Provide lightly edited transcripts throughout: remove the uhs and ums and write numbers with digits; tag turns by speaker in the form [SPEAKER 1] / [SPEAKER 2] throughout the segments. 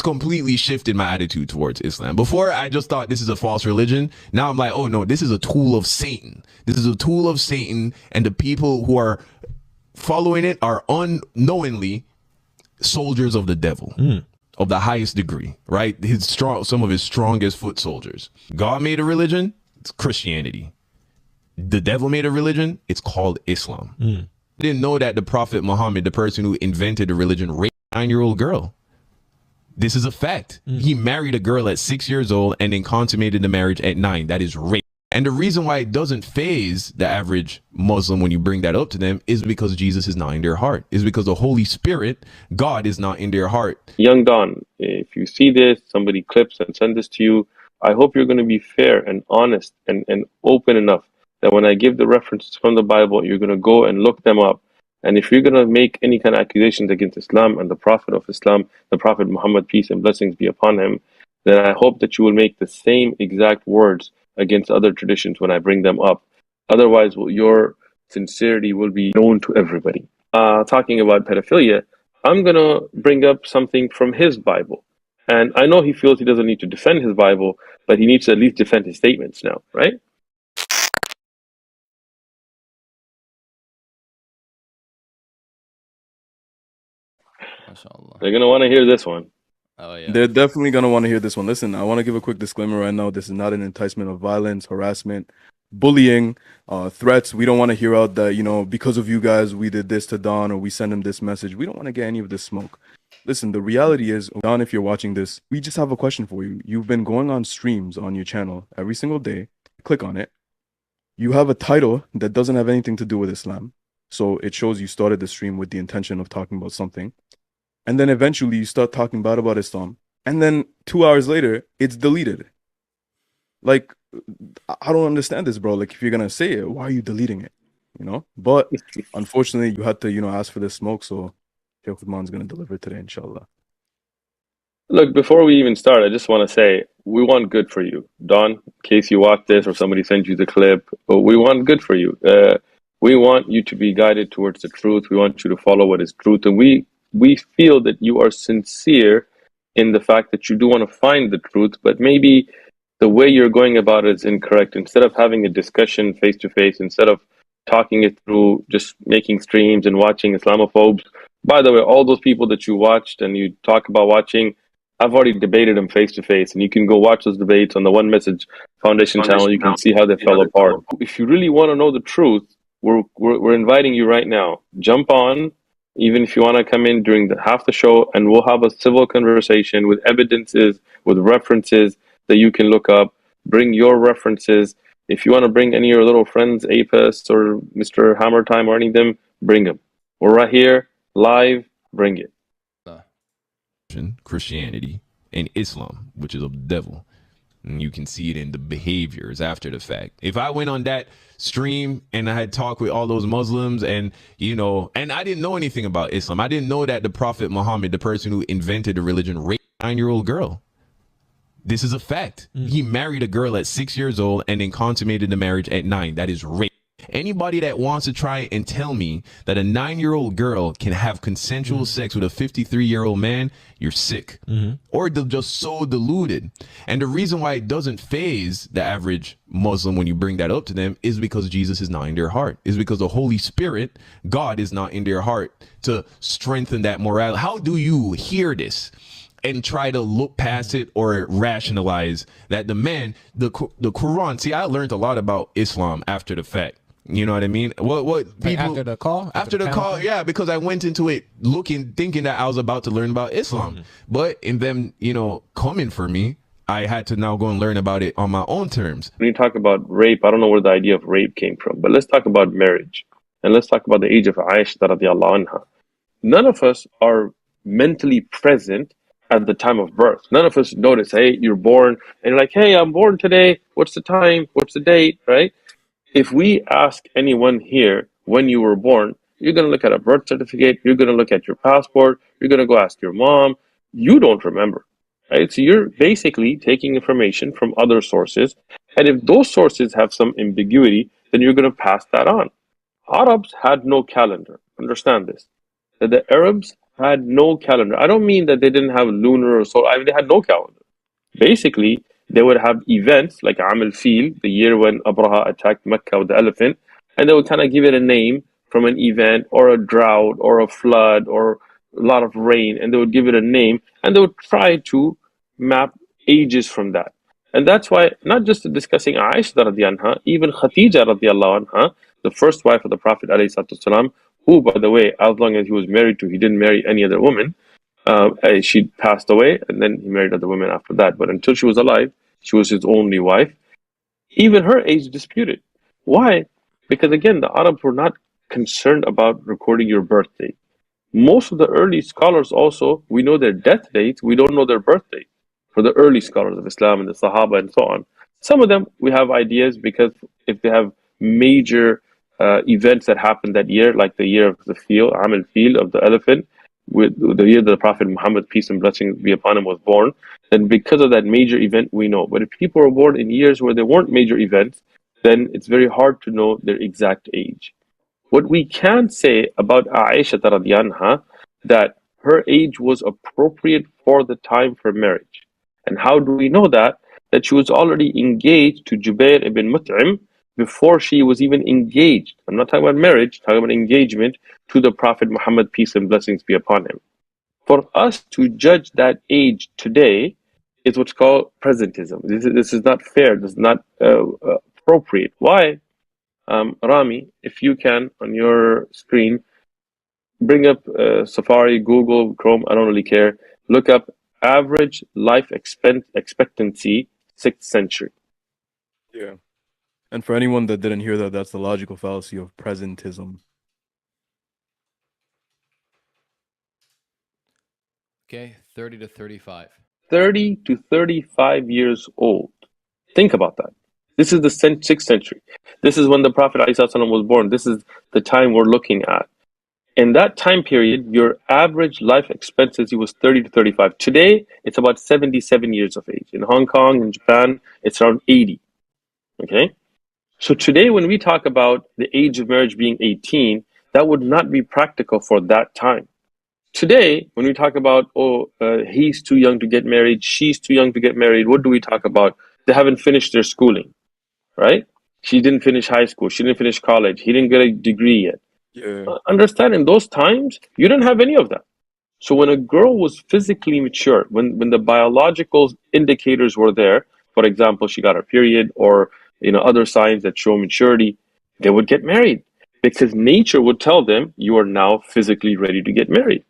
[SPEAKER 1] completely shifted my attitude towards Islam. Before, I just thought this is a false religion. Now I'm like, oh no, this is a tool of Satan. This is a tool of Satan, and the people who are following it are unknowingly soldiers of the devil. Of the highest degree, right? Some of his strongest foot soldiers. God made a religion, it's Christianity. The devil made a religion, it's called Islam. I didn't know that the Prophet Muhammad, the person who invented the religion, raped a 9-year-old girl. This is a fact. He married a girl at 6 years old and then consummated the marriage at 9. That is rape. And the reason why it doesn't faze the average Muslim when you bring that up to them is because Jesus is not in their heart. Is because the Holy Spirit, God, is not in their heart.
[SPEAKER 2] Young Don, if you see this, somebody clips and send this to you, I hope you're going to be fair and honest and open enough that when I give the references from the Bible, you're going to go and look them up. And if you're going to make any kind of accusations against Islam and the Prophet of Islam, the Prophet Muhammad, peace and blessings be upon him, then I hope that you will make the same exact words against other traditions when I bring them up. Otherwise, your sincerity will be known to everybody. Talking about pedophilia, I'm going to bring up something from his Bible. And I know he feels he doesn't need to defend his Bible, but he needs to at least defend his statements now, right?
[SPEAKER 3] MashaAllah.
[SPEAKER 2] They're going to want to hear this one.
[SPEAKER 3] Oh, yeah.
[SPEAKER 4] They're definitely going to want to hear this one. Listen, I want to give a quick disclaimer right now. This is not an enticement of violence, harassment, bullying, threats. We don't want to hear out that, you know, because of you guys, we did this to Don or we sent him this message. We don't want to get any of this smoke. Listen, the reality is, Don, if you're watching this, we just have a question for you. You've been going on streams on your channel every single day. Click on it. You have a title that doesn't have anything to do with Islam. So it shows you started the stream with the intention of talking about something. And then eventually you start talking bad about Islam. And then 2 hours later, it's deleted. Like, I don't understand this, bro. Like, if you're going to say it, why are you deleting it? You know? But unfortunately, you had to, you know, ask for the smoke. So Sheikh Uthman's going to deliver today, inshallah.
[SPEAKER 2] Look, before we even start, I just want to say, we want good for you. Don, in case you watch this or somebody sends you the clip, but we want good for you. We want you to be guided towards the truth. We want you to follow what is truth. And we feel that you are sincere in the fact that you do want to find the truth, but maybe the way you're going about it is incorrect. Instead of having a discussion face to face, instead of talking it through, just making streams and watching Islamophobes. By the way, all those people that you watched and you talk about watching, I've already debated them face to face, and you can go watch those debates on the One Message Foundation channel. You can see how they fell apart. If you really want to know the truth, we're inviting you right now. Jump on. Even if you want to come in during half the show, and we'll have a civil conversation with evidences, with references that you can look up. Bring your references. If you want to bring any of your little friends, Apis or Mr. Hammer Time or any of them, bring them. We're right here, live, bring it.
[SPEAKER 1] Christianity and Islam, which is of the devil. And you can see it in the behaviors after the fact. If I went on that stream and I had talked with all those Muslims and, you know, and I didn't know anything about Islam. I didn't know that the Prophet Muhammad, the person who invented the religion, raped a 9-year-old girl. This is a fact. He married a girl at 6 years old and then consummated the marriage at 9. That is rape. Anybody that wants to try and tell me that a 9-year-old girl can have consensual sex with a 53-year-old man, you're sick. Or they're just so deluded. And the reason why it doesn't faze the average Muslim when you bring that up to them is because Jesus is not in their heart. Is because the Holy Spirit, God, is not in their heart to strengthen that morality. How do you hear this and try to look past it or rationalize that the Quran? See, I learned a lot about Islam after the fact. You know what I mean? What people
[SPEAKER 5] after the call?
[SPEAKER 1] After the call, yeah, because I went into it thinking that I was about to learn about Islam. But in them, you know, coming for me, I had to now go and learn about it on my own terms.
[SPEAKER 2] When you talk about rape, I don't know where the idea of rape came from, but let's talk about marriage. And let's talk about the age of Aisha radiallahu anha. None of us are mentally present at the time of birth. None of us notice, hey, you're born, and you're like, hey, I'm born today. What's the time? What's the date? Right? If we ask anyone here when you were born, you're going to look at a birth certificate, you're going to look at your passport, you're going to go ask your mom. You don't remember, right? So you're basically taking information from other sources. And if those sources have some ambiguity, then you're going to pass that on. Arabs had no calendar. Understand this. That the Arabs had no calendar. I don't mean that they didn't have lunar or solar. I mean, they had no calendar. Basically, they would have events like Am al-Fil, the year when Abraha attacked Mecca with the elephant, and they would kind of give it a name from an event or a drought or a flood or a lot of rain, and they would give it a name, and they would try to map ages from that. And that's why, not just discussing Aisha radiallahu anha, even Khadija radiallahu anha, the first wife of the Prophet ﷺ, who, by the way, as long as he was married to, he didn't marry any other woman. She passed away, and then he married other women after that. But until she was alive, she was his only wife. Even her age disputed. Why? Because again, the Arabs were not concerned about recording your birthday. Most of the early scholars also, we know their death dates, we don't know their birth date. For the early scholars of Islam and the Sahaba and so on. Some of them we have ideas because if they have major events that happened that year, like the year of the field, Am al-Fil, of the elephant, with the year that the Prophet Muhammad, peace and blessings be upon him, was born, then because of that major event we know. But if people were born in years where there weren't major events, then it's very hard to know their exact age. What we can say about Aisha radiallahu anha, that her age was appropriate for the time for marriage. And how do we know that? That she was already engaged to Jubair ibn Mut'im before she was even engaged. I'm not talking about marriage, I'm talking about engagement to the Prophet Muhammad, peace and blessings be upon him. For us to judge that age today is what's called presentism. This is not fair, this is not appropriate. Why? Rami, if you can, on your screen, bring up Safari, Google, Chrome, I don't really care. Look up average life expectancy, 6th century.
[SPEAKER 4] Yeah. And for anyone that didn't hear that, that's the logical fallacy of presentism.
[SPEAKER 3] Okay, 30 to 35.
[SPEAKER 2] 30 to 35 years old. Think about that. This is the 6th century. This is when the Prophet ﷺ was born. This is the time we're looking at. In that time period, your average life expectancy was 30 to 35. Today, it's about 77 years of age. In Hong Kong, in Japan, it's around 80. Okay? So today, when we talk about the age of marriage being 18, that would not be practical for that time. Today, when we talk about, he's too young to get married, she's too young to get married, what do we talk about? They haven't finished their schooling, right? She didn't finish high school, she didn't finish college, he didn't get a degree yet.
[SPEAKER 4] Yeah.
[SPEAKER 2] Understand, in those times, you didn't have any of that. So when a girl was physically mature, when the biological indicators were there, for example, she got her period or other signs that show maturity, they would get married because nature would tell them you are now physically ready to get married.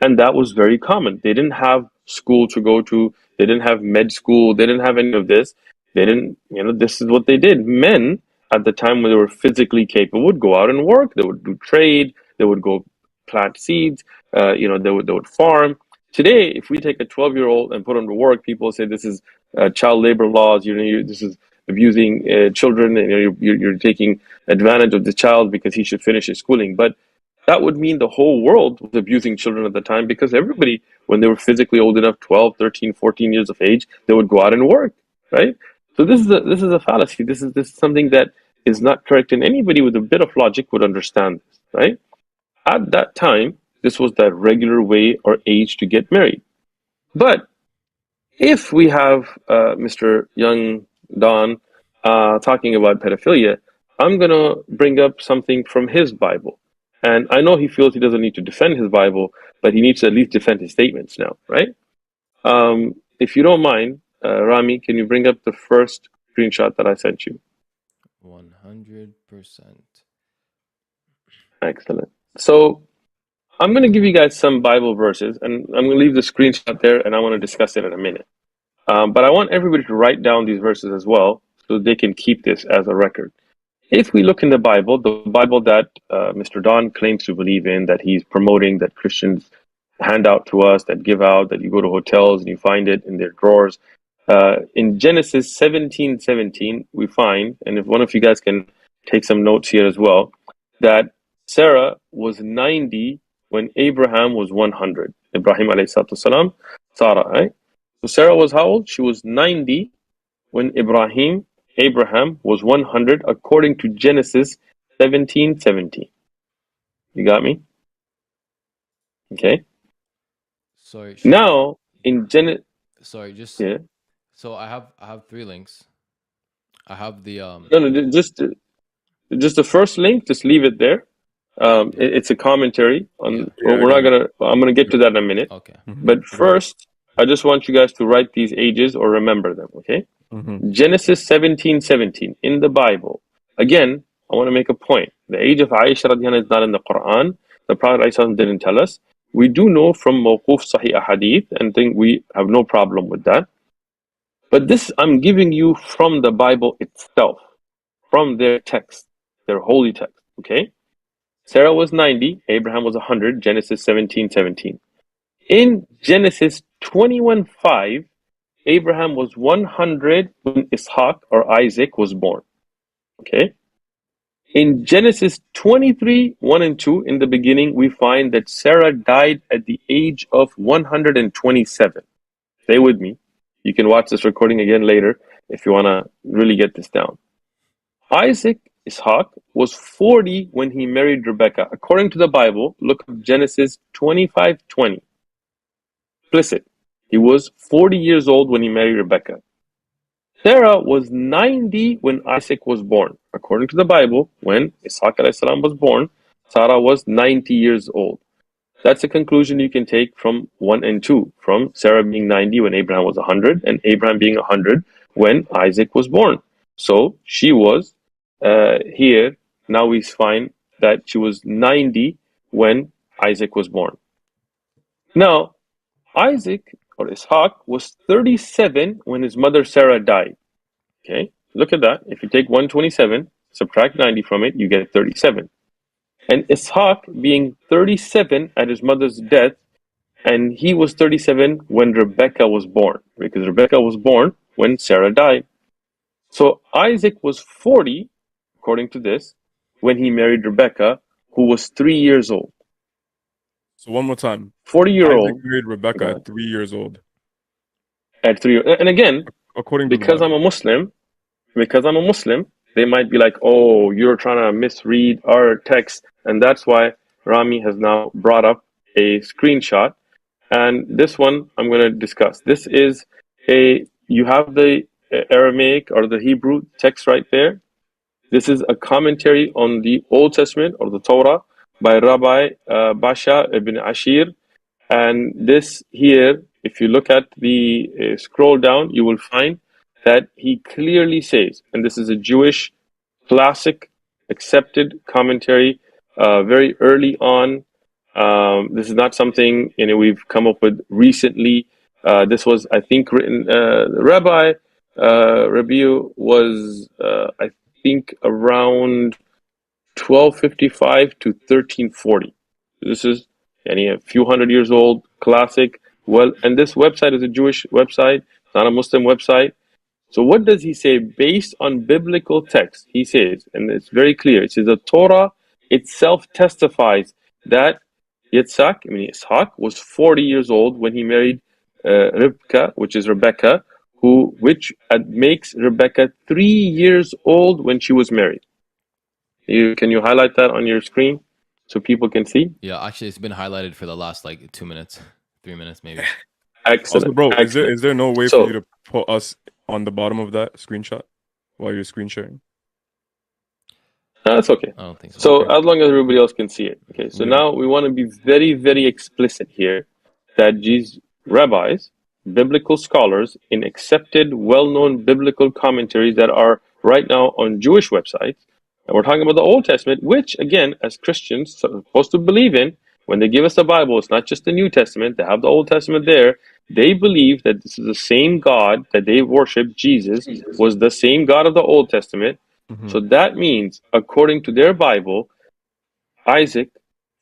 [SPEAKER 2] And that was very common. They didn't have school to go to, they didn't have med school, they didn't have any of this. They didn't, this is what they did. Men at the time when they were physically capable would go out and work, they would do trade, they would go plant seeds, they would farm. Today, if we take a 12-year-old and put him to work, people say this is child labor laws, this is abusing children, and you're taking advantage of the child because he should finish his schooling. But that would mean the whole world was abusing children at the time, because everybody, when they were physically old enough, 12, 13, 14 years of age, they would go out and work, right? So this is a fallacy. This is something that is not correct, and anybody with a bit of logic would understand this, right? At that time, this was the regular way or age to get married. But if we have Mr. Young Don talking about pedophilia, I'm going to bring up something from his Bible. And I know he feels he doesn't need to defend his Bible, but he needs to at least defend his statements now, right? If you don't mind, Rami, can you bring up the first screenshot that I sent you?
[SPEAKER 3] 100%.
[SPEAKER 2] Excellent. So I'm going to give you guys some Bible verses, and I'm going to leave the screenshot there, and I want to discuss it in a minute. But I want everybody to write down these verses as well, so they can keep this as a record. If we look in the Bible that Mr. Don claims to believe in, that he's promoting, that Christians hand out to us, that give out, that you go to hotels and you find it in their drawers. In Genesis 17:17, we find, and if one of you guys can take some notes here as well, that Sarah was 90 when Abraham was 100. Ibrahim alayhi salatu salam, Sarah, right? So Sarah was how old? She was 90 when Abraham was 100, according to Genesis 17:17. You got me? Okay.
[SPEAKER 3] Sorry.
[SPEAKER 2] Now, in Genesis,
[SPEAKER 3] Sorry, just
[SPEAKER 2] yeah.
[SPEAKER 3] so I have 3 links. I have the
[SPEAKER 2] No, just the first link. Just leave it there. It's a commentary on.
[SPEAKER 3] Yeah.
[SPEAKER 2] Well, we're not gonna. I'm gonna get to that in a minute.
[SPEAKER 3] Okay.
[SPEAKER 2] But first, I just want you guys to write these ages or remember them. Okay.
[SPEAKER 4] Mm-hmm.
[SPEAKER 2] Genesis 17:17 in the Bible. Again, I want to make a point. The age of Aisha radiallahu anha is not in the Quran. The Prophet ﷺ didn't tell us. We do know from Mawquf Sahih Ahadith and think we have no problem with that. But this I'm giving you from the Bible itself, from their text, their holy text. Okay? Sarah was 90, Abraham was 100, Genesis 17:17. In Genesis 21:5, Abraham was 100 when Ishaq or Isaac was born. Okay? In Genesis 23:1 and 2, in the beginning, we find that Sarah died at the age of 127. Stay with me. You can watch this recording again later if you want to really get this down. Ishaq, was 40 when he married Rebecca. According to the Bible, look at Genesis 25:20. Explicit. He was 40 years old when he married Rebecca. Sarah was 90 when Isaac was born. According to the Bible, when Ishaq ﷺ was born, Sarah was 90 years old. That's a conclusion you can take from 1 and 2, from Sarah being 90 when Abraham was 100, and Abraham being 100 when Isaac was born. So she was here, now we find that she was 90 when Isaac was born. Now, Isaac or Ishaq was 37 when his mother Sarah died. Okay, look at that. If you take 127, subtract 90 from it, you get 37. And Ishaq being 37 at his mother's death, and he was 37 when Rebecca was born, because Rebecca was born when Sarah died. So Isaac was 40, according to this, when he married Rebecca, who was 3 years old.
[SPEAKER 4] So one more time.
[SPEAKER 2] 40-year-old
[SPEAKER 4] Isaac married Rebecca at 3 years old.
[SPEAKER 2] at 3. And again,
[SPEAKER 4] According to
[SPEAKER 2] because
[SPEAKER 4] the
[SPEAKER 2] I'm
[SPEAKER 4] Bible.
[SPEAKER 2] a Muslim, they might be like, oh, you're trying to misread our text. And that's why Rami has now brought up a screenshot. And this one I'm going to discuss. This is you have the Aramaic or the Hebrew text right there. This is a commentary on the Old Testament or the Torah by Rabbi Basha ibn Ashir. And this here, if you look at the scroll down, you will find that he clearly says, and this is a Jewish classic accepted commentary very early on. This is not something we've come up with recently. This was, I think, written. Rabbi Rabiu was, I think, around 1255 to 1340. This is a few hundred years old, classic. Well, and this website is a Jewish website, not a Muslim website. So what does he say based on biblical text? He says, and it's very clear, it says the Torah itself testifies that Yitzhak was 40 years old when he married Rivka, which is Rebecca, which makes Rebecca 3 years old when she was married. Can you highlight that on your screen so people can see?
[SPEAKER 3] Yeah, actually, it's been highlighted for the last like 2 minutes, 3 minutes maybe.
[SPEAKER 2] Excellent.
[SPEAKER 4] Also, bro,
[SPEAKER 2] excellent.
[SPEAKER 4] is there no way for you to put us on the bottom of that screenshot while you're screen sharing?
[SPEAKER 2] No, that's okay.
[SPEAKER 3] I don't think so.
[SPEAKER 2] So as long as everybody else can see it. Okay, so now we want to be very, very explicit here that these rabbis, biblical scholars in accepted, well-known biblical commentaries that are right now on Jewish websites, and we're talking about the Old Testament, which again, as Christians are supposed to believe in. When they give us the Bible, it's not just the New Testament, they have the Old Testament there. They believe that this is the same God that they worship, Jesus, was the same God of the Old Testament. So that means, according to their Bible, Isaac,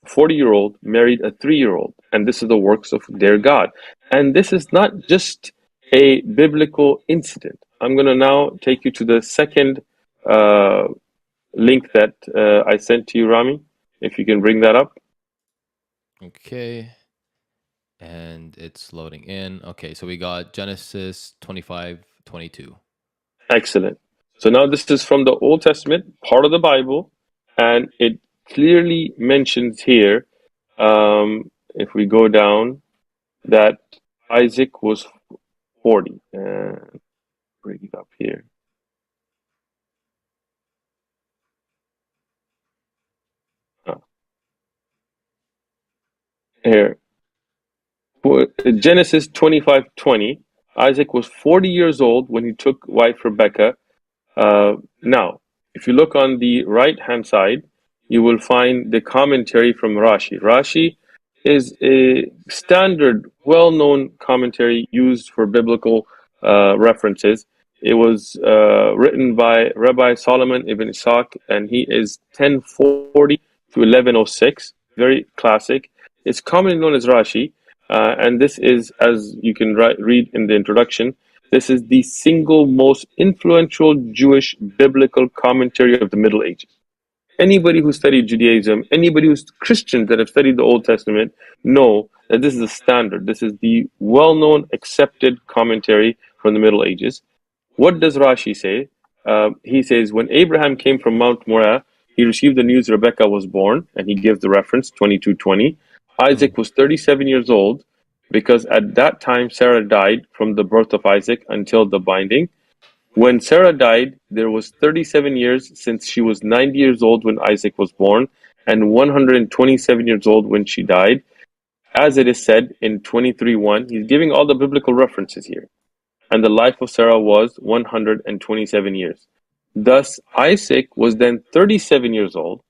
[SPEAKER 2] 40-year-old, married a 3-year-old, and this is the works of their God. And this is not just a biblical incident. I'm going to now take you to the second link that I sent to you, Rami, if you can bring that up.
[SPEAKER 3] Okay. And it's loading in. Okay, so we got Genesis 25:22.
[SPEAKER 2] Excellent. So now this is from the Old Testament, part of the Bible, and it clearly mentions here, if we go down, that Isaac was 40. Bring it up here. Here. Genesis 25:20. Isaac was 40 years old when he took wife Rebekah. Now, if you look on the right-hand side, you will find the commentary from Rashi. Rashi is a standard, well-known commentary used for biblical references. It was written by Rabbi Solomon ibn Ishaq, and he is 1040 to 1106. Very classic. It's commonly known as Rashi, and this is, as you can read in the introduction, this is the single most influential Jewish biblical commentary of the Middle Ages. Anybody who studied Judaism, anybody who's Christians that have studied the Old Testament, know that this is a standard. This is the well-known, accepted commentary from the Middle Ages. What does Rashi say? He says, when Abraham came from Mount Moriah, he received the news Rebekah was born, and he gives the reference, 22:20. Isaac was 37 years old, because at that time Sarah died from the birth of Isaac until the binding. When Sarah died, there was 37 years since she was 90 years old when Isaac was born, and 127 years old when she died. As it is said in 23:1, he's giving all the biblical references here. And the life of Sarah was 127 years. Thus, Isaac was then 37 years old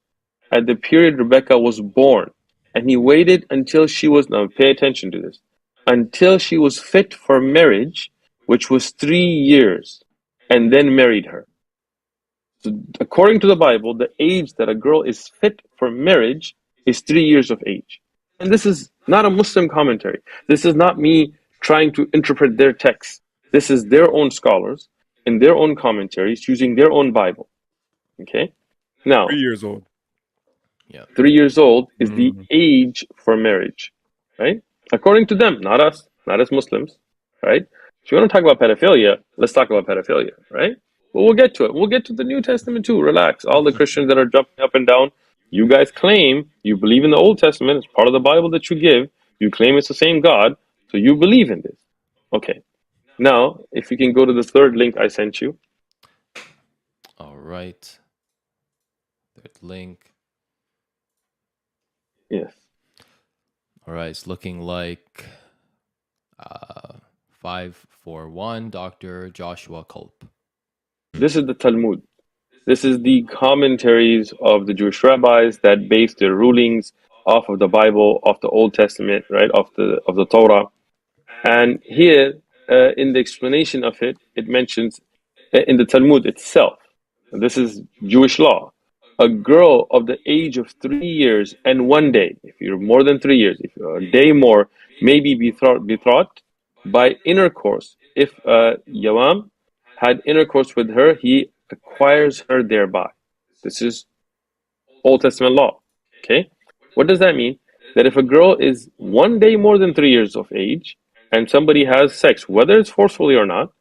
[SPEAKER 2] at the period Rebekah was born, and he waited until she was, now pay attention to this, until she was fit for marriage, which was 3 years, and then married her. So according to the Bible, the age that a girl is fit for marriage is 3 years of age. And this is not a Muslim commentary. This is not me trying to interpret their text. This is their own scholars in their own commentaries using their own Bible. Okay? Now,
[SPEAKER 4] 3 years old.
[SPEAKER 3] Yeah.
[SPEAKER 2] 3 years old is the age for marriage, right? According to them, not us, not as Muslims, right? If you want to talk about pedophilia, let's talk about pedophilia, right? But we'll get to it. We'll get to the New Testament too. Relax. All the Christians that are jumping up and down, you guys claim you believe in the Old Testament. It's part of the Bible that you give. You claim it's the same God, so you believe in this. Okay. Now, if you can go to the third link I sent you.
[SPEAKER 3] All right. Third link.
[SPEAKER 2] Yes.
[SPEAKER 3] All right. It's looking like 541, Dr. Joshua Culp.
[SPEAKER 2] This is the Talmud. This is the commentaries of the Jewish rabbis that base their rulings off of the Bible, off the Old Testament, right, of the Torah. And here, in the explanation of it, it mentions in the Talmud itself, this is Jewish law, a girl of the age of 3 years and 1 day, if you're more than 3 years, if you're a day more, may be betrothed by intercourse. If Yawam had intercourse with her, he acquires her thereby. This is Old Testament law. Okay? What does that mean? That if a girl is 1 day more than 3 years of age and somebody has sex, whether it's forcefully or not,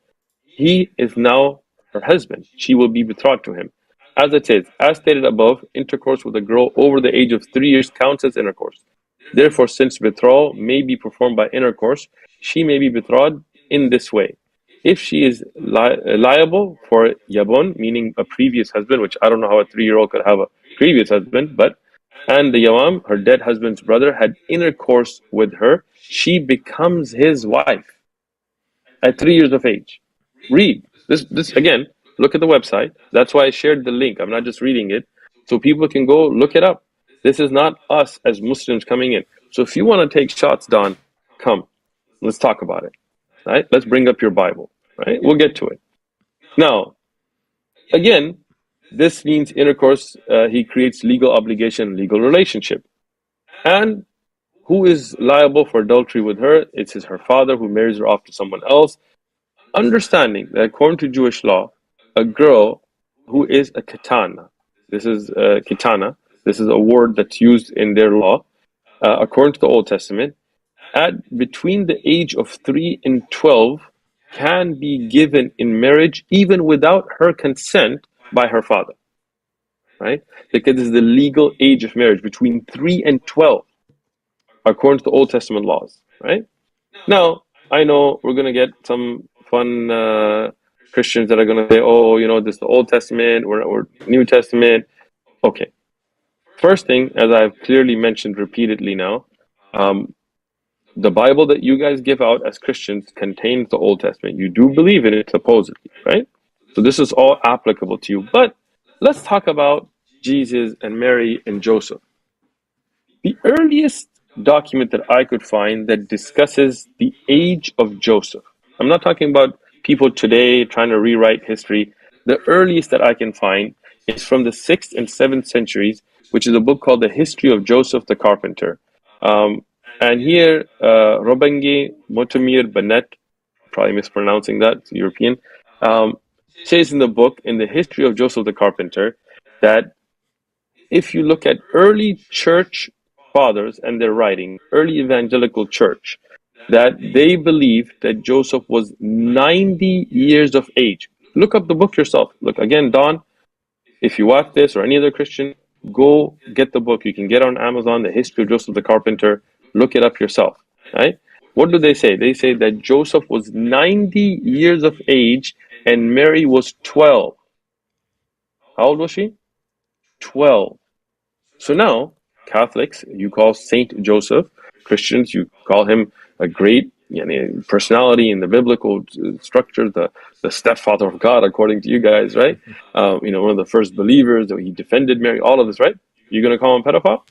[SPEAKER 2] he is now her husband. She will be betrothed to him. As it says, as stated above, intercourse with a girl over the age of 3 years counts as intercourse. Therefore, since betrothal may be performed by intercourse, she may be betrothed in this way. If she is liable for Yabon, meaning a previous husband, which I don't know how a 3-year-old could have a previous husband, and the Yawam, her dead husband's brother, had intercourse with her, she becomes his wife at 3 years of age. Read. This again, look at the website. That's why I shared the link. I'm not just reading it. So people can go look it up. This is not us as Muslims coming in. So if you want to take shots, Don, come. Let's talk about it. Right? Let's bring up your Bible. Right? We'll get to it. Now, again, this means intercourse. He creates legal obligation, legal relationship. And who is liable for adultery with her? It's her father who marries her off to someone else. Understanding that according to Jewish law, a girl who is a katana, this is kitana, this is a word that's used in their law, according to the Old Testament, at between the age of 3 and 12, can be given in marriage even without her consent by her father, right? Because this is the legal age of marriage between 3 and 12, according to the Old Testament laws, right? Now, I know we're going to get some fun Christians that are going to say, oh, this is the Old Testament or New Testament. Okay. First thing, as I've clearly mentioned repeatedly now, the Bible that you guys give out as Christians contains the Old Testament. You do believe in it, supposedly, right? So this is all applicable to you. But let's talk about Jesus and Mary and Joseph. The earliest document that I could find that discusses the age of Joseph. I'm not talking about people today trying to rewrite history. The earliest that I can find is from the 6th and 7th centuries, which is a book called The History of Joseph the Carpenter. And here, Robenge Motomir Bennett, probably mispronouncing that, it's European, says in the book, in The History of Joseph the Carpenter, that if you look at early church fathers and their writing, early evangelical church, that they believed that Joseph was 90 years of age. Look up the book yourself. Look, again, Don, if you watch this or any other Christian, go get the book. You can get it on Amazon, The History of Joseph the Carpenter. Look it up yourself, right? What do they say? They say that Joseph was 90 years of age and Mary was 12. How old was she? 12. So now, Catholics, you call Saint Joseph. Christians, you call him a great personality in the biblical structure, the stepfather of God, according to you guys, right? One of the first believers, he defended Mary, all of this, right? You're going to call him pedophile?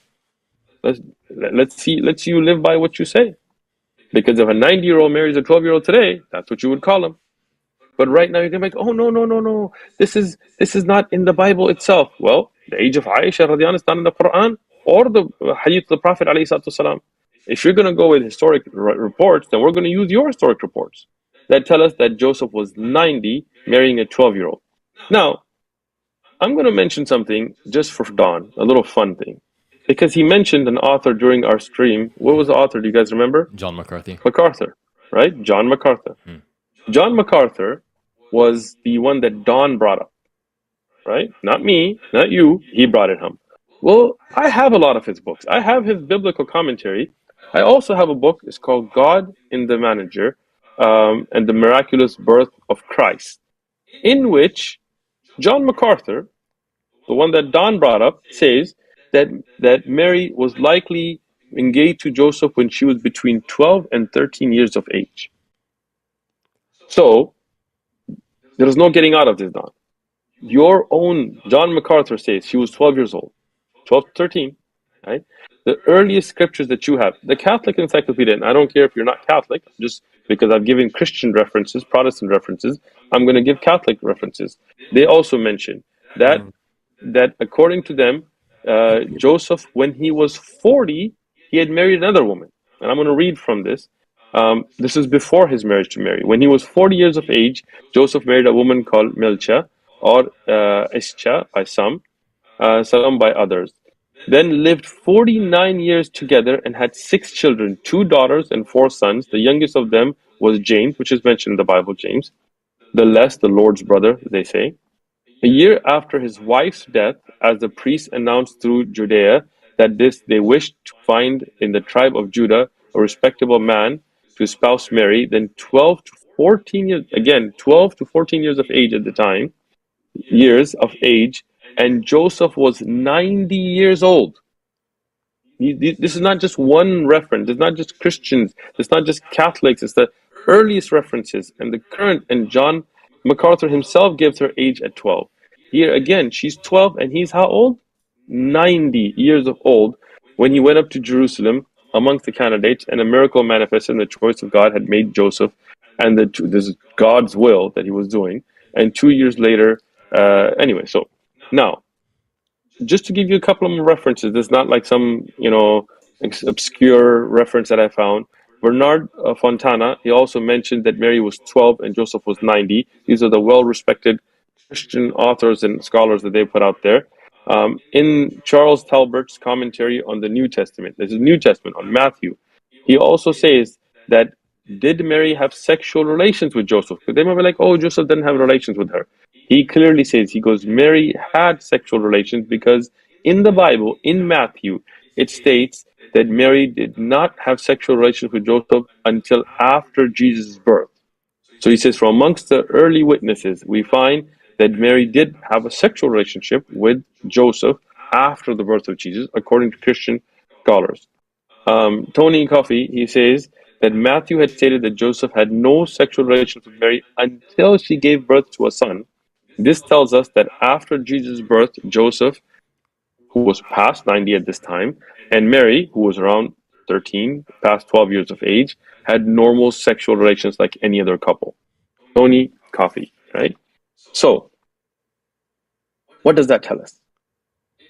[SPEAKER 2] Let's see you live by what you say. Because if a 90-year-old marries a 12-year-old today, that's what you would call him. But right now you're going to be like, oh, no. This is not in the Bible itself. Well, the age of Aisha radiallahu is not in the Quran or the hadith of the Prophet alayhi salatu wasalam. If you're going to go with historic reports, then we're going to use your historic reports that tell us that Joseph was 90 marrying a 12-year-old. Now, I'm going to mention something just for Don, a little fun thing. Because he mentioned an author during our stream. What was the author? Do you guys remember?
[SPEAKER 3] John MacArthur.
[SPEAKER 2] MacArthur, right? John MacArthur. John MacArthur was the one that Don brought up, right? Not me, not you. He brought it home. Well, I have a lot of his books. I have his biblical commentary. I also have a book. It's called God in the Manager and the Miraculous Birth of Christ, in which John MacArthur, the one that Don brought up, says that Mary was likely engaged to Joseph when she was between 12 and 13 years of age. So, there is no getting out of this, Don. Your own John MacArthur says she was 12 years old, 12 to 13, right? The earliest scriptures that you have, the Catholic Encyclopedia, and I don't care if you're not Catholic, just because I've given Christian references, Protestant references, I'm going to give Catholic references. They also mention that according to them, Joseph, when he was 40, he had married another woman. And I'm going to read from this. This is before his marriage to Mary. When he was 40 years of age, Joseph married a woman called Milcha, or Ischa by some by others. Then lived 49 years together and had 6 children, 2 daughters and 4 sons. The youngest of them was James, which is mentioned in the Bible, James. The less, the Lord's brother, they say. A year after his wife's death, as the priests announced through Judea that they wished to find in the tribe of Judah a respectable man to espouse Mary, then 12 to 14 years, again, 12 to 14 years of age at the time, and Joseph was 90 years old. This is not just one reference. It's not just Christians. It's not just Catholics. It's the earliest references and the current. And John MacArthur himself gives her age at 12. Here again, she's 12 and he's how old? 90 years of old when he went up to Jerusalem amongst the candidates, and a miracle manifested, and the choice of God had made Joseph, and this is God's will that he was doing. And 2 years later, anyway, so now, just to give you a couple of more references, there's not like some, obscure reference that I found. Bernard Fontana, he also mentioned that Mary was 12 and Joseph was 90. These are the well-respected Christian authors and scholars that they put out there. In Charles Talbert's commentary on the New Testament, this is New Testament on Matthew, he also says that did Mary have sexual relations with Joseph? Because they might be like, oh, Joseph didn't have relations with her. He clearly says, he goes, Mary had sexual relations because in the Bible, in Matthew, it states that Mary did not have sexual relations with Joseph until after Jesus' birth. So he says, from amongst the early witnesses, we find that Mary did have a sexual relationship with Joseph after the birth of Jesus, according to Christian scholars. Tony Coffey, he says that Matthew had stated that Joseph had no sexual relations with Mary until she gave birth to a son. This tells us that after Jesus' birth, Joseph, who was past 90 at this time, and Mary, who was around 13, past 12 years of age, had normal sexual relations like any other couple. Tony Coffey, right? So, what does that tell us?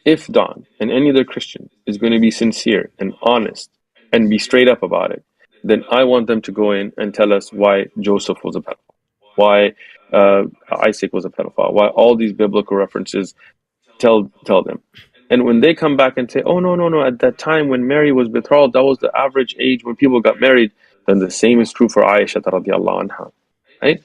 [SPEAKER 2] If Don and any other Christian is going to be sincere and honest and be straight up about it, then I want them to go in and tell us why Joseph was a pedophile, why Isaac was a pedophile, why all these biblical references tell them. And when they come back and say, oh, no, at that time when Mary was betrothed, that was the average age when people got married, then the same is true for Aisha radiallahu anha, right?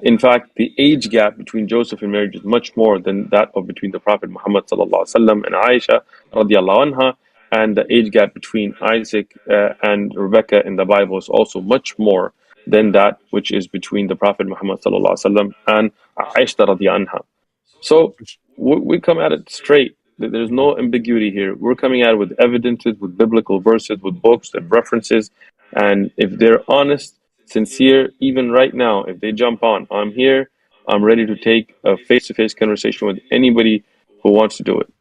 [SPEAKER 2] In fact, the age gap between Joseph and Mary is much more than that of between the Prophet Muhammad sallallahu alaihi wasallam and Aisha radiallahu anha, and the age gap between Isaac and Rebecca in the Bible is also much more than that which is between the Prophet Muhammad sallallahu alaihi wasallam and Aisha radiallahu anha. So we come at it straight. There's no ambiguity here. We're coming at it with evidences, with biblical verses, with books and references, and if they're honest, sincere, even right now, if they jump on, I'm here, I'm ready to take a face-to-face conversation with anybody who wants to do it.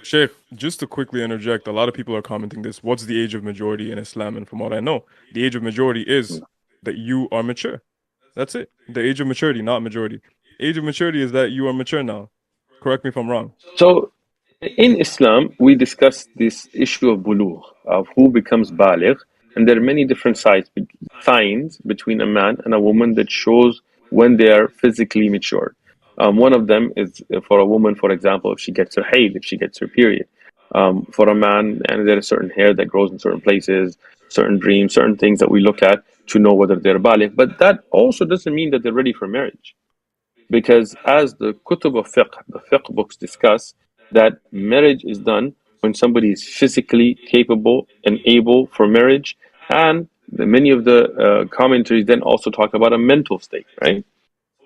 [SPEAKER 4] Sheikh, just to quickly interject, a lot of people are commenting this. What's the age of majority in Islam? And from what I know, the age of majority is that you are mature. That's it. The age of maturity, not majority. Age of maturity is that you are mature now. Correct me if I'm wrong.
[SPEAKER 2] So, in Islam, we discuss this issue of bulugh, of who becomes baligh, and there are many different signs between a man and a woman that shows when they are physically matured. One of them is for a woman, for example, if she gets her haid, if she gets her period. For a man, and there is certain hair that grows in certain places, certain dreams, certain things that we look at to know whether they're baligh. But that also doesn't mean that they're ready for marriage. Because as the kutub of fiqh, the fiqh books discuss, that marriage is done when somebody is physically capable and able for marriage, and many of the commentaries then also talk about a mental state, right?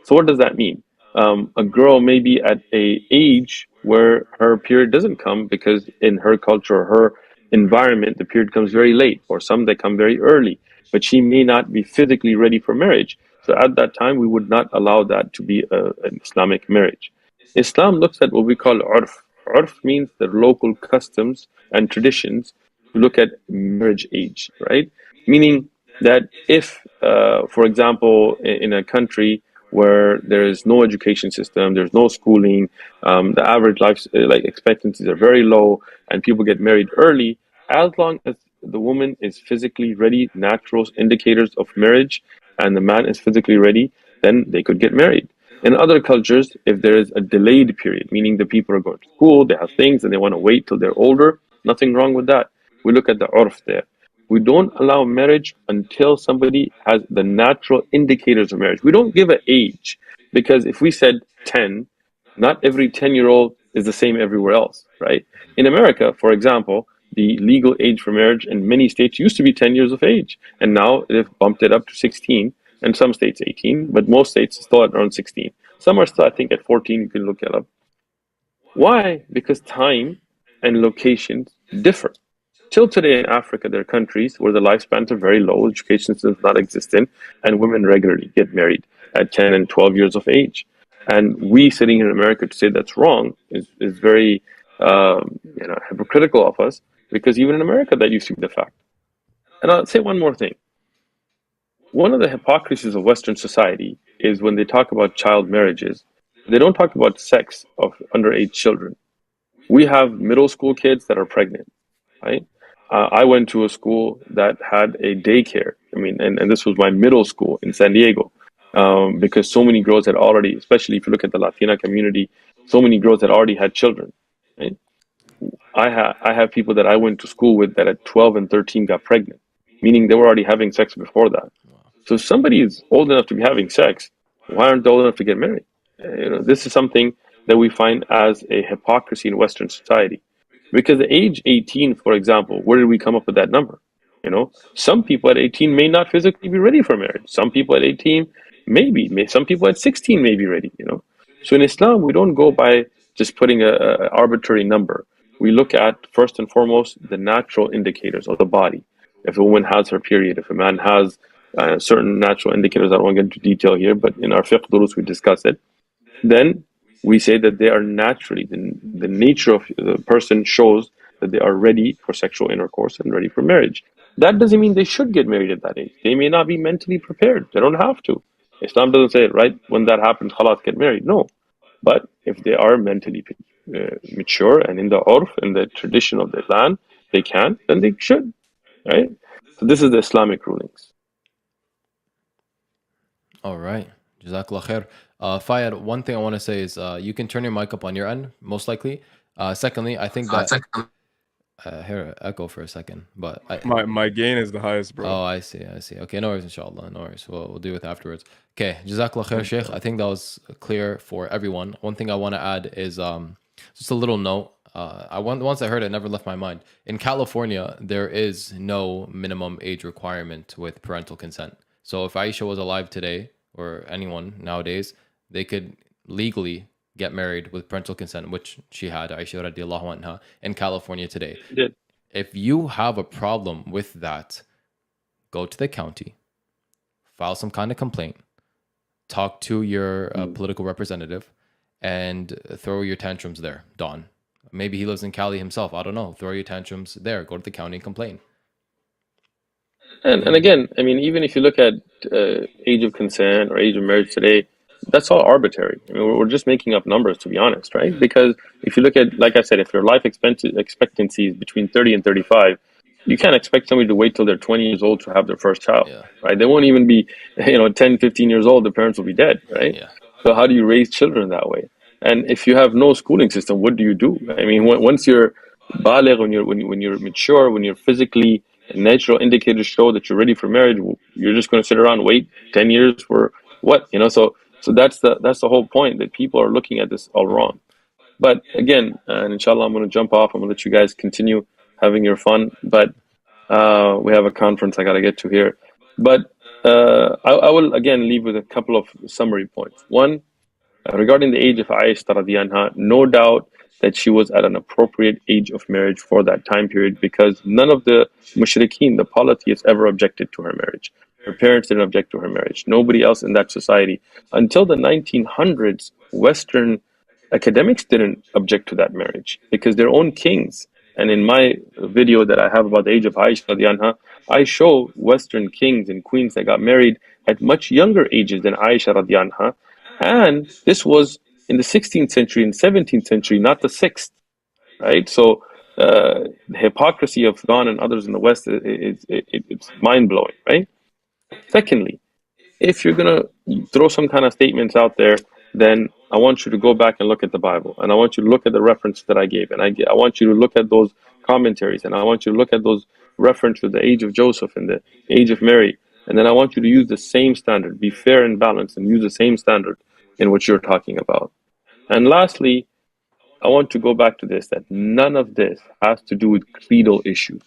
[SPEAKER 2] So what does that mean? A girl may be at an age where her period doesn't come because in her culture, her environment, the period comes very late, or some they come very early, but she may not be physically ready for marriage. So at that time, we would not allow that to be an Islamic marriage. Islam looks at what we call urf. Urf means the local customs and traditions to look at marriage age, right? Meaning that if, for example, in a country where there is no education system, there's no schooling, the average life expectancies are very low, and people get married early, as long as the woman is physically ready, natural indicators of marriage, and the man is physically ready, then they could get married. In other cultures, if there is a delayed period, meaning the people are going to school, they have things, and they want to wait till they're older, nothing wrong with that. We look at the urf there. We don't allow marriage until somebody has the natural indicators of marriage. We don't give an age, because if we said 10, not every 10-year-old is the same everywhere else, right? In America, for example, the legal age for marriage in many states used to be 10 years of age, and now they've bumped it up to 16, and some states 18, but most states still at around 16. Some are still, I think, at 14. You can look it up. Why? Because time and locations differ. Till today in Africa, there are countries where the lifespans are very low, education system is not existent, and women regularly get married at 10 and 12 years of age. And we sitting in America to say that's wrong is very hypocritical of us, because even in America, that used to be the fact. And I'll say one more thing. One of the hypocrisies of Western society is when they talk about child marriages, they don't talk about sex of underage children. We have middle school kids that are pregnant, right? I went to a school that had a daycare. I mean, and this was my middle school in San Diego, because so many girls had already, especially if you look at the Latina community, so many girls had already had children, right? I have people that I went to school with that at 12 and 13 got pregnant, meaning they were already having sex before that. So if somebody is old enough to be having sex, why aren't they old enough to get married? This is something that we find as a hypocrisy in Western society, Because at age 18, for example, where did we come up with that number? You know, some people at 18 may not physically be ready for marriage. Some people at 18 some people at 16 may be ready, you know. So in Islam, we don't go by just putting a arbitrary number. We look at, first and foremost, the natural indicators of the body. If a woman has her period, if a man has certain natural indicators, I don't want to get into detail here, but in our fiqh durus we discuss it. Then we say that they are naturally, the nature of the person shows that they are ready for sexual intercourse and ready for marriage. That doesn't mean they should get married at that age. They may not be mentally prepared. They don't have to. Islam doesn't say, right, when that happens, khalas, get married. No. But if they are mentally mature and in the urf, in the tradition of the land, they can, then they should, right? So this is the Islamic rulings.
[SPEAKER 3] All right. Jazakallah khair. Fayad, one thing I want to say is you can turn your mic up on your end, most likely. Secondly, I think that... Here, echo for a second. But
[SPEAKER 4] my gain is the highest, bro.
[SPEAKER 3] Oh, I see. Okay, no worries, inshallah. No worries. We'll deal with it afterwards. Okay, Jazakallah khair, Sheikh. I think that was clear for everyone. One thing I want to add is just a little note. Once I heard it, never left my mind. In California, there is no minimum age requirement with parental consent. So if Aisha was alive today, or anyone nowadays, they could legally get married with parental consent, which she had, Aisha radiallahu anha, in California today.
[SPEAKER 2] Yeah.
[SPEAKER 3] If you have a problem with that, go to the county, file some kind of complaint, talk to your political representative, and throw your tantrums there, Don. Maybe he lives in Cali himself. I don't know. Throw your tantrums there. Go to the county and complain.
[SPEAKER 2] And again, I mean, even if you look at age of consent or age of marriage today, that's all arbitrary. I mean, we're just making up numbers, to be honest, right? Because if you look at, like I said, if your life expectancy is between 30 and 35, you can't expect somebody to wait till they're 20 years old to have their first child, right? They won't even be, 10, 15 years old, the parents will be dead, right?
[SPEAKER 3] Yeah.
[SPEAKER 2] So how do you raise children that way? And if you have no schooling system, what do you do? I mean, once you're baligh, when you're mature, when you're physically, natural indicators show that you're ready for marriage, you're just going to sit around and wait 10 years for what? So that's the whole point, that people are looking at this all wrong. But again, and inshallah, I'm going to jump off. I'm going to let you guys continue having your fun. But we have a conference I got to get to here. But I will again leave with a couple of summary points. One, regarding the age of Aisha radiallahu anha, no doubt that she was at an appropriate age of marriage for that time period, because none of the mushrikeen, the polytheists, ever objected to her marriage. Her parents didn't object to her marriage. Nobody else in that society. Until the 1900s, Western academics didn't object to that marriage, because their own kings, and in my video that I have about the age of Aisha radiallahu anha, I show Western kings and queens that got married at much younger ages than Aisha radiallahu anha. And this was in the 16th century and 17th century, not the 6th, right? So the hypocrisy of Don and others in the West, it's mind-blowing, right? Secondly, if you're going to throw some kind of statements out there, then I want you to go back and look at the Bible, and I want you to look at the reference that I gave, and I want you to look at those commentaries, and I want you to look at those reference to the age of Joseph and the age of Mary, and then I want you to use the same standard, be fair and balanced, and use the same standard in what you're talking about. And lastly, I want to go back to this, that none of this has to do with creedal issues.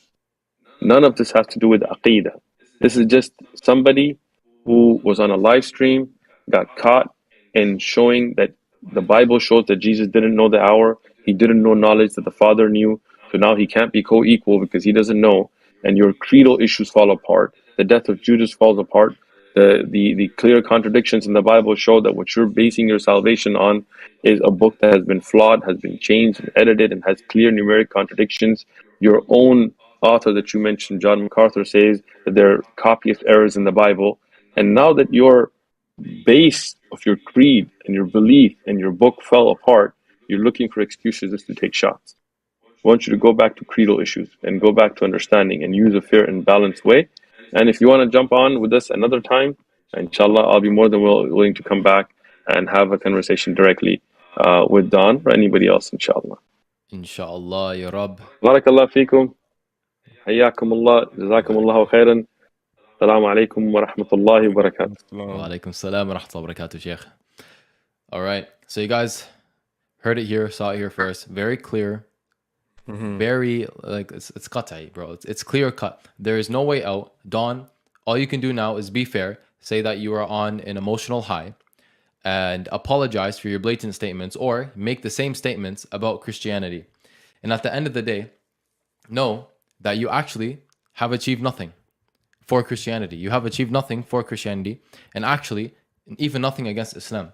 [SPEAKER 2] None of this has to do with aqidah. This is just somebody who was on a live stream, got caught in showing that the Bible shows that Jesus didn't know the hour. He didn't know knowledge that the Father knew. So now he can't be co-equal because he doesn't know. And your creedal issues fall apart. The death of Judas falls apart. The clear contradictions in the Bible show that what you're basing your salvation on is a book that has been flawed, has been changed and edited, and has clear numeric contradictions. Your own author that you mentioned, John MacArthur, says that there are copyist errors in the Bible. And now that your base of your creed and your belief and your book fell apart, you're looking for excuses just to take shots. I want you to go back to creedal issues and go back to understanding and use a fair and balanced way. And if you want to jump on with us another time, inshallah, I'll be more than willing to come back and have a conversation directly with Don or anybody else, inshallah.
[SPEAKER 3] Inshallah, ya Rabb.
[SPEAKER 2] Barakallah feekum. Hayyakum Allah. Jazakum Allahu khairan. Assalamu alaikum wa rahmatullahi wa barakatuh.
[SPEAKER 3] Wa alaikum salam wa rahmatullahi wa barakatuh, Sheikh. All right. So you guys heard it here, saw it here first. Very clear. Very, like, it's qat'i, bro. It's clear cut. There is no way out. Dawn, all you can do now is be fair. Say that you are on an emotional high and apologize for your blatant statements, or make the same statements about Christianity. And at the end of the day, know that you actually have achieved nothing for Christianity. You have achieved nothing for Christianity, and actually even nothing against Islam.